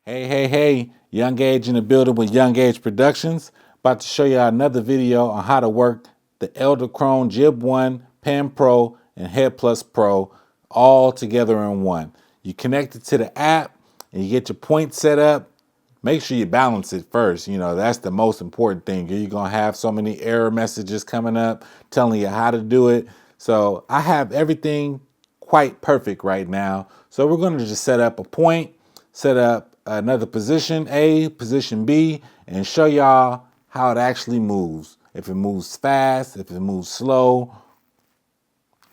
Hey, Young Age in the building with Young Age Productions. About to show you another video on how to work the Edelkrone Jib One, Pan Pro, and Head Plus Pro all together in one. You connect it to the app and you get your points set up. Make sure you balance it first. You know, that's the most important thing. You're going to have so many error messages coming up telling you how to do it. So I have everything quite perfect right now. So we're going to just set up a point, set up another position A, position B, and show y'all how it actually moves. If it moves fast, if it moves slow,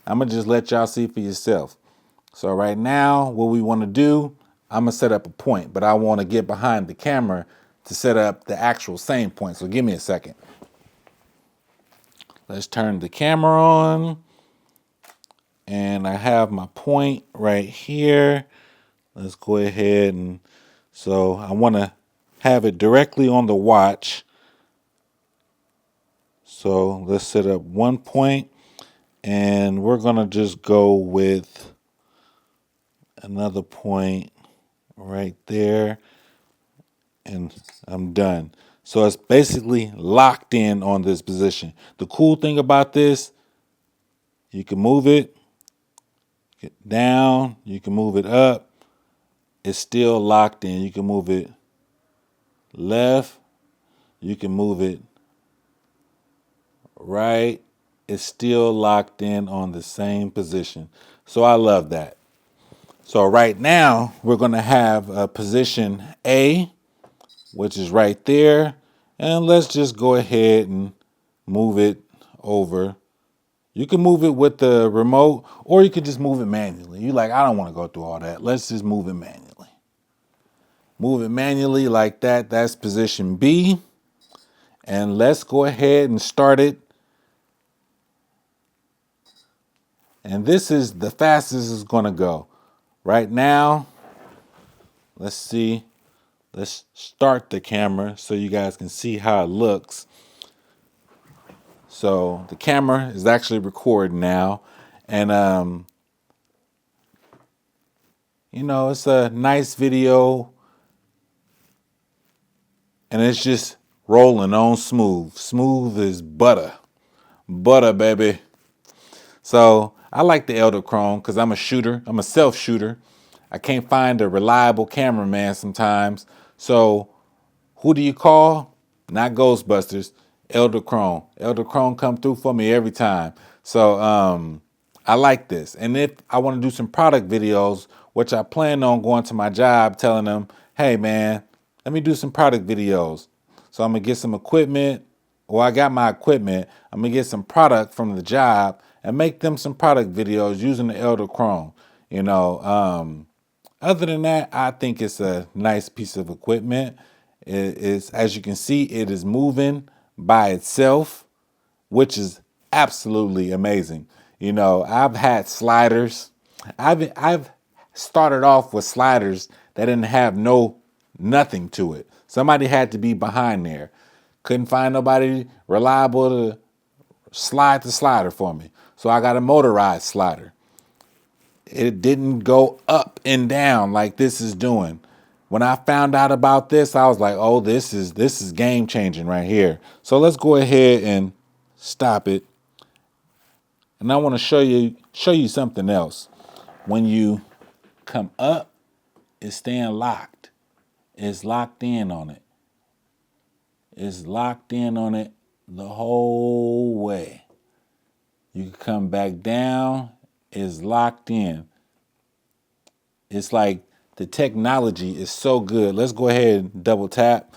I'm gonna just let y'all see for yourself. So right now, what we want to do, I'm gonna set up a point, but I want to get behind the camera to set up the actual same point. So give me a second. Let's turn the camera on, and I have my point right here. Let's go ahead and so I want to have it directly on the watch. So let's set up one point, and we're gonna just go with another point right there, and I'm done. So it's basically locked in on this position. The cool thing about this, you can move it down, you can move it up, it's still locked in. You can move it left, you can move it right, it's still locked in on the same position. So I love that. So right now we're going to have a position A, which is right there, and let's just go ahead and move it over. You can move it with the remote, or you could just move it manually. You like, I don't want to go through all that. Let's just move it manually. Move it manually like that. That's position B. And let's go ahead and start it. And this is the fastest it's going to go. Right now, let's see. Let's start the camera so you guys can see how it looks. So the camera is actually recording now. And, you know, it's a nice video. And it's just rolling on smooth. Smooth as butter. Butter, baby. So I like the Edelkrone because I'm a shooter. I'm a self-shooter. I can't find a reliable cameraman sometimes. So who do you call? Not Ghostbusters. Edelkrone. Edelkrone come through for me every time. So I like this. And if I want to do some product videos, which I plan on going to my job telling them, hey man, let me do some product videos. So I'm going to get some equipment. Well, I got my equipment. I'm going to get some product from the job and make them some product videos using the Edelkrone. You know, other than that, I think it's a nice piece of equipment. It is, as you can see, it is moving by itself, which is absolutely amazing. You know, I've had sliders. I've started off with sliders that didn't have nothing to it. Somebody had to be behind there. Couldn't find nobody reliable to slide the slider for me. So I got a motorized slider. It didn't go up and down like this is doing. When I found out about this, I was like, oh, this is game changing right here. So let's go ahead and stop it. And I want to show you something else. When you come up, it's staying locked. It's locked in on it. It's locked in on it the whole way. You can come back down, it's locked in. It's like the technology is so good. Let's go ahead and double tap,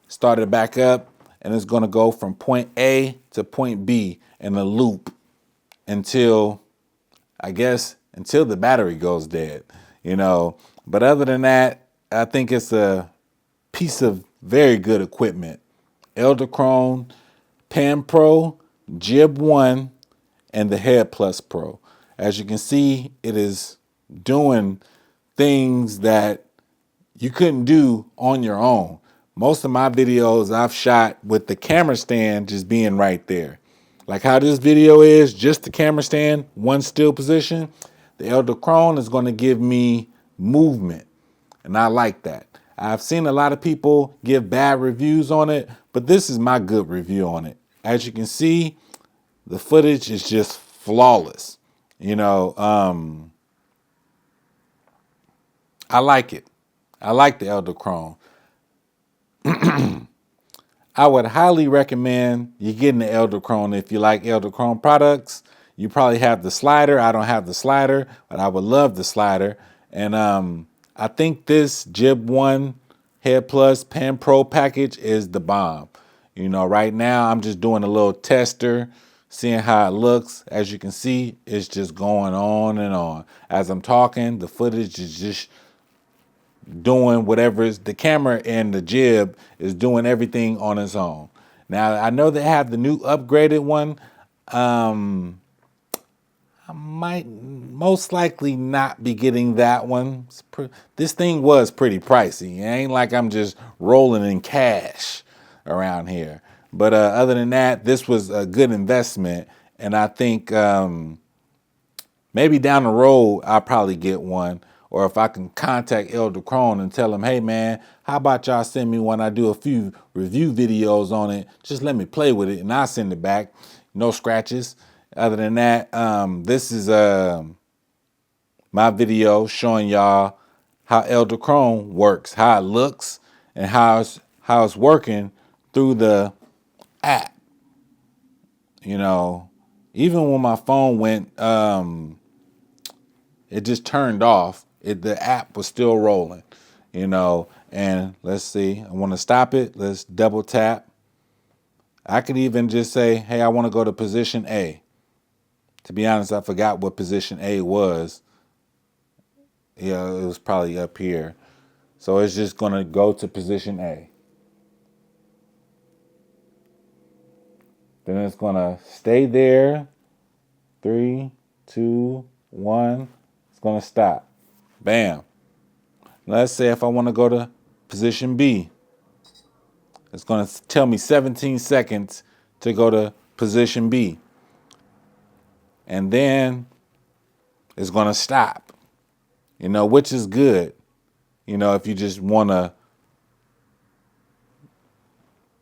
start it back up, and it's gonna go from point A to point B in a loop until, I guess, until the battery goes dead, you know. But other than that, I think it's a piece of very good equipment. Edelkrone Pan Pro, Jib One, and the Head Plus Pro. As you can see, it is doing things that you couldn't do on your own. Most of my videos I've shot with the camera stand just being right there. Like how this video is, just the camera stand, one still position. The Edelkrone is going to give me movement, and I like that. I've seen a lot of people give bad reviews on it, but this is my good review on it. As you can see, the footage is just flawless. I like it. I like the Edelkrone. I would highly recommend you getting the Edelkrone if you like Edelkrone products. You probably have the slider. I don't have the slider, but I would love the slider. And I think this Jib One Head Plus Pan Pro package is the bomb. Right now I'm just doing a little tester, seeing how it looks. As you can see, it's just going on and on. As I'm talking, the footage is just doing whatever is the camera, and the jib is doing everything on its own. Now I know they have the new upgraded one. I might most likely not be getting that one. This thing was pretty pricey. It ain't like I'm just rolling in cash around here. But other than that, this was a good investment, and I think maybe down the road I'll probably get one. Or if I can contact Edelkrone and tell them, hey man, how about y'all send me one? I do a few review videos on it. Just let me play with it and I'll send it back. No scratches. Other than that, this is my video showing y'all how Edelkrone works, how it looks, and how it's working through the app. Even when my phone went, it just turned off. The app was still rolling, and let's see, I want to stop it. Let's double tap. I could even just say, hey, I want to go to position A. To be honest, I forgot what position A was. Yeah, it was probably up here. So it's just going to go to position A. Then it's going to stay there. 3, 2, 1. It's going to stop. Bam. Let's say if I want to go to position B, it's going to tell me 17 seconds to go to position B. And then it's going to stop, which is good, if you just want to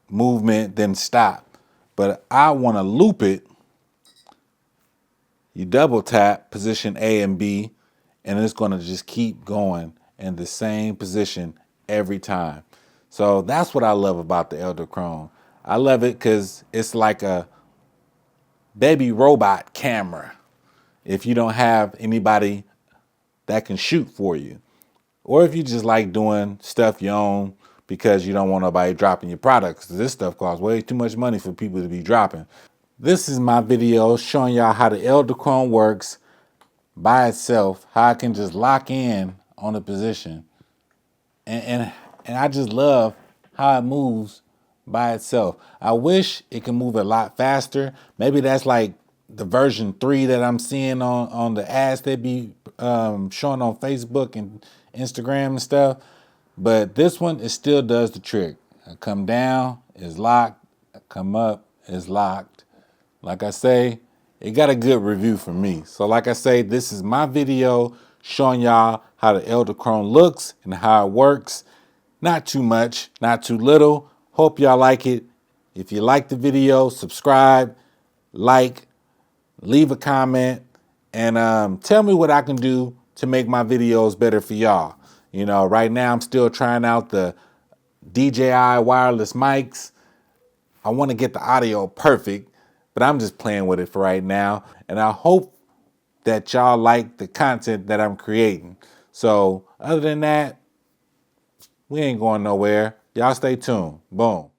movement, then stop. But I want to loop it. You double tap position A and B, and it's going to just keep going in the same position every time. So that's what I love about the Edelkrone. I love it because it's like a baby robot camera if you don't have anybody that can shoot for you. Or if you just like doing stuff your own because you don't want nobody dropping your products. This stuff costs way too much money for people to be dropping. This is my video showing y'all how the Edelkrone works by itself, how I can just lock in on a position. And I just love how it moves by itself. I wish it could move a lot faster. Maybe that's like the version 3 that I'm seeing on the ads they be showing on Facebook and Instagram and stuff. But this one, it still does the trick. I come down, it's locked. I come up, it's locked. Like I say, it got a good review from me. So like I say, this is my video showing y'all how the Edelkrone looks and how it works. Not too much, not too little. Hope y'all like it. If you like the video, subscribe, like, leave a comment, and tell me what I can do to make my videos better for y'all. Right now I'm still trying out the DJI wireless mics. I want to get the audio perfect, but I'm just playing with it for right now. And I hope that y'all like the content that I'm creating. So other than that, we ain't going nowhere. Y'all stay tuned. Boom.